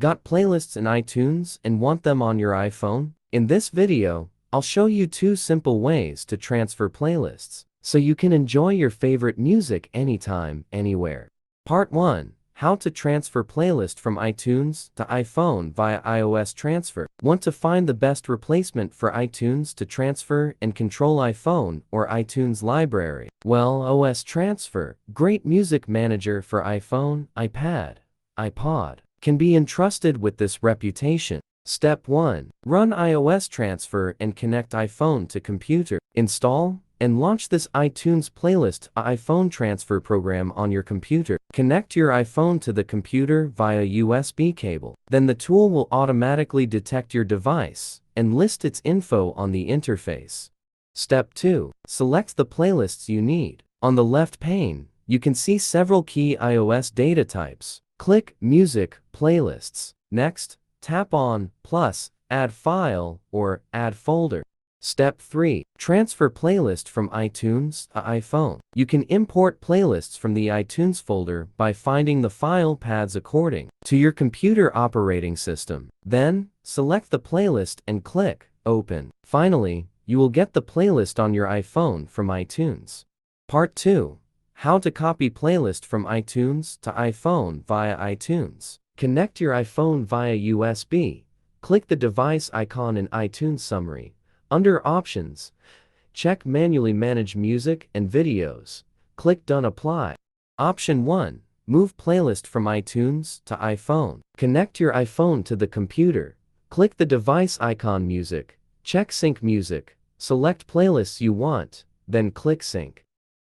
Got playlists in iTunes and want them on your iPhone? In this video, I'll show you 2 simple ways to transfer playlists, so you can enjoy your favorite music anytime, anywhere. Part 1. How to transfer playlist from iTunes to iPhone via iOS transfer. Want to find the best replacement for iTunes to transfer and control iPhone or iTunes library? Well, OS Transfer, great music manager for iPhone, iPad, iPod, can be entrusted with this reputation. Step 1. Run iOS Transfer and connect iPhone to computer. Install and launch this iTunes playlist iPhone transfer program on your computer. Connect your iPhone to the computer via USB cable. Then the tool will automatically detect your device and list its info on the interface. Step 2. Select the playlists you need. On the left pane, you can see several key iOS data types. Click Music, Playlists. Next, tap on plus, Add File, or Add Folder. Step 3. Transfer playlist from iTunes to iPhone. You can import playlists from the iTunes folder by finding the file paths according to your computer operating system. Then, select the playlist and click Open. Finally, you will get the playlist on your iPhone from iTunes. Part 2. How to copy playlist from iTunes to iPhone via iTunes. Connect your iPhone via USB. Click the device icon in iTunes Summary. Under Options, check Manually Manage Music and Videos. Click Done. Apply. Option 1. Move playlist from iTunes to iPhone. Connect your iPhone to the computer. Click the device icon Music. Check Sync Music. Select playlists you want, then click Sync.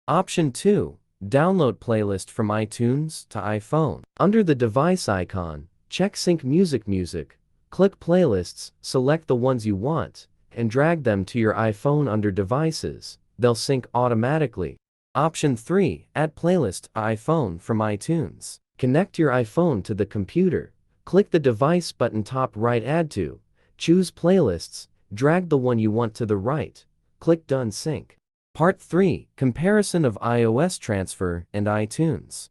Option 2. Download playlist from iTunes to iPhone. Under the device icon, check Sync Music. Click Playlists, select the ones you want, and drag them to your iPhone under Devices. They'll sync automatically. Option 3. Add playlist to iPhone from iTunes. Connect your iPhone to the computer. Click the device button top right. Add to. Choose Playlists. Drag the one you want to the right. Click Done. Sync. Part 3. Comparison of iOS Transfer and iTunes.